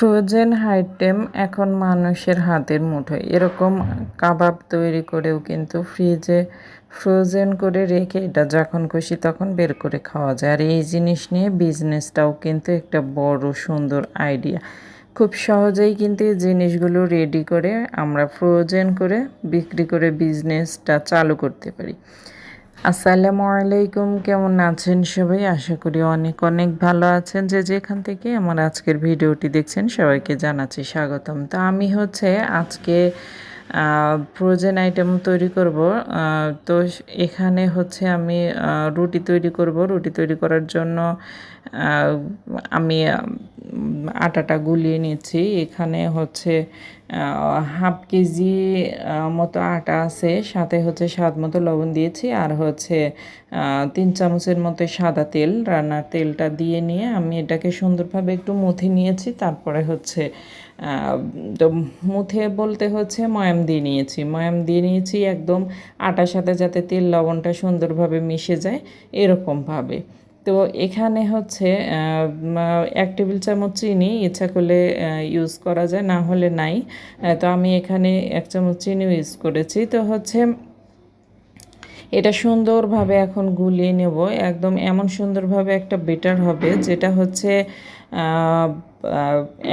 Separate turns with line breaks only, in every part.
Frozen item এখন মানুষের হাতের মুঠোয়। এরকম কাবাব তৈরি করেও কিন্তু ফ্রিজে ফ্রোজেন করে রেখে এটা যখন খুশি তখন বের করে খাওয়া যায়। আর এই জিনিস নিয়ে বিজনেসটাও কিন্তু একটা বড় সুন্দর আইডিয়া। খুব সহজেই কিন্তু এই জিনিসগুলো রেডি করে আমরা ফ্রোজেন করে বিক্রি করে বিজনেসটা চালু করতে পারি। আসসালামু আলাইকুম, কেমন আছেন সবাই? আশা করি অনেক অনেক ভালো আছেন। যে যেখান থেকে আমার আজকের ভিডিওটি দেখছেন সবাইকে জানাচ্ছি স্বাগতম। তো আমি আজকে ফ্রোজেন আইটেম তৈরি করব। তো এখানে আমি রুটি তৈরি করব। রুটি তৈরি করার জন্য আমি আটাটা গুলিয়ে নিচ্ছি। এখানে হাফ কেজি মতো আটা আছে, সাথে স্বাদ মতো লবণ দিয়েছি, আর 3 চামচের মতো সাদা তেল, রান্নার তেলটা দিয়ে নিয়ে আমি এটাকে সুন্দরভাবে একটু মুথে নিয়েছি। তারপরে তো মুথে বলতে ময়াম দিয়ে নিয়েছি। ময়াম দিয়ে নিয়েছি একদম আটার সাথে, যাতে তেল লবণটা সুন্দরভাবে মিশে যায় এরকমভাবে। তো এখানে 1 টেবিল চামচ চিনি ইচ্ছা করলে ইউজ করা যায়, না হলে নাই। তো আমি এখানে 1 চামচ চিনি ইউজ করেছি। তো এটা সুন্দরভাবে এখন গুলিয়ে নেব। একদম এমন সুন্দরভাবে একটা বেটার হবে যেটা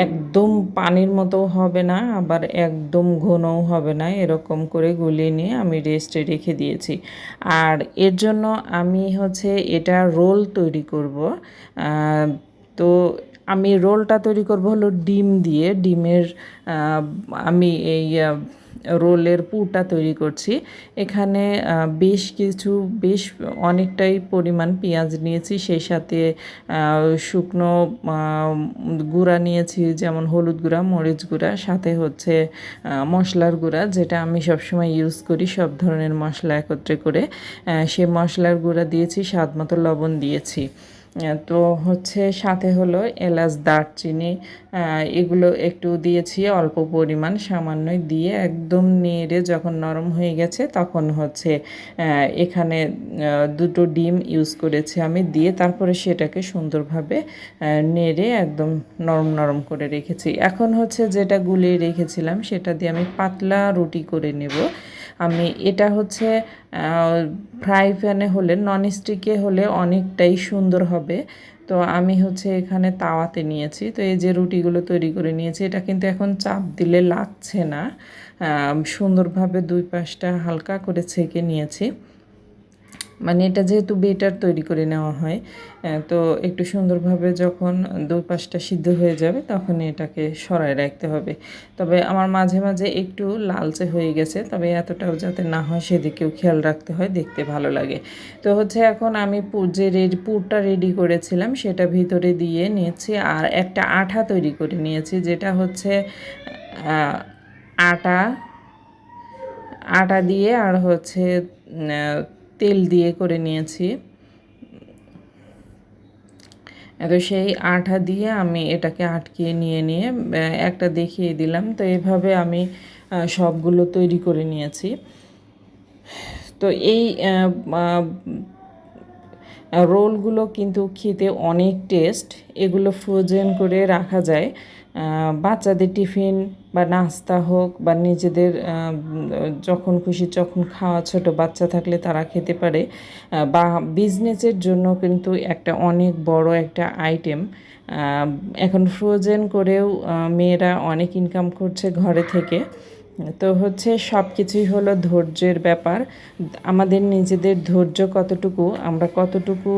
একদম পানির মতো হবে না, আবার একদম ঘনও হবে না। এরকম করে গুলিয়ে নিয়ে আমি রেস্টে রেখে দিয়েছি। আর এর জন্য আমি এটা রোল তৈরি করব। তো আমি রোলটা তৈরি করব ডিম দিয়ে। ডিমের আমি এই রোলের পুরটা তৈরি করছি। এখানে বেশ অনেকটাই পরিমাণ পেঁয়াজ নিয়েছি, সেই সাথে শুকনো গুঁড়া নিয়েছি, যেমন হলুদ গুঁড়া, মরিচ গুঁড়া, সাথে মশলার গুঁড়া, যেটা আমি সবসময় ইউজ করি সব ধরনের মশলা একত্রে করে। সে মশলার গুঁড়া দিয়েছি, স্বাদ মতো লবণ দিয়েছি। তো সাথে এলাচ, দারচিনি, এগুলো একটু দিয়েছি অল্প পরিমাণ, সামান্যই দিয়ে একদম নেড়ে যখন নরম হয়ে গেছে তখন এখানে 2টো ডিম ইউজ করেছি আমি, দিয়ে তারপরে সেটাকে সুন্দরভাবে নেড়ে একদম নরম নরম করে রেখেছি। এখন যেটা গুলিয়ে রেখেছিলাম সেটা দিয়ে আমি পাতলা রুটি করে নেব। আমি এটা ফ্রাই প্যানে হলে, ননস্টিকে হলে অনেকটাই সুন্দর হবে। তো আমি এখানে তাওয়াতে নিয়েছি। তো এই যে রুটিগুলো তৈরি করে নিয়েছি, এটা কিন্তু এখন চাপ দিলে লাগছে না। সুন্দরভাবে 2 পাশটা হালকা করে ছেঁকে নিয়েছি। মানে এটা যেহেতু বেটার তৈরি করে নেওয়া হয়, তো একটু সুন্দরভাবে যখন 2 পাশটা সিদ্ধ হয়ে যাবে তখন এটাকে সরায় রাখতে হবে। তবে আমার মাঝে মাঝে একটু লালচে হয়ে গেছে, তবে এতটাও যাতে না হয় সেদিকেও খেয়াল রাখতে হয়, দেখতে ভালো লাগে। তো এখন আমি পুরটা রেডি করেছিলাম সেটা ভিতরে দিয়ে নিয়েছি, আর একটা আঠা তৈরি করে নিয়েছি, যেটা আটা আটা দিয়ে আর তেল দিয়ে করে নিয়েছি। তো সেই আঠা দিয়ে আমি এটাকে আটকিয়ে নিয়ে একটা দেখিয়ে দিলাম। তো এভাবে আমি সবগুলো তৈরি করে নিয়েছি। তো এই রোলগুলো কিন্তু খেতে অনেক টেস্ট। এগুলো ফ্রোজেন করে রাখা যায়। বাচ্চাদের টিফিন বা নাস্তা হোক, বা নিজেদের যখন খুশি যখন খাওয়া, ছোট বাচ্চা থাকলে তারা খেতে পারে। বা বিজনেসের জন্য কিন্তু একটা অনেক বড় একটা আইটেম। এখন ফ্রোজেন করেও মেয়েরা অনেক ইনকাম করছে ঘরে থেকে। তো সব কিছুই হলো ধৈর্যের ব্যাপার। আমাদের নিজেদের ধৈর্য কতটুকু, আমরা কতটুকু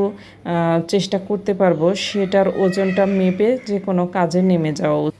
চেষ্টা করতে পারবো, সেটার ওজনটা মেপে যে কোনো কাজে নেমে যাওয়া উচিত।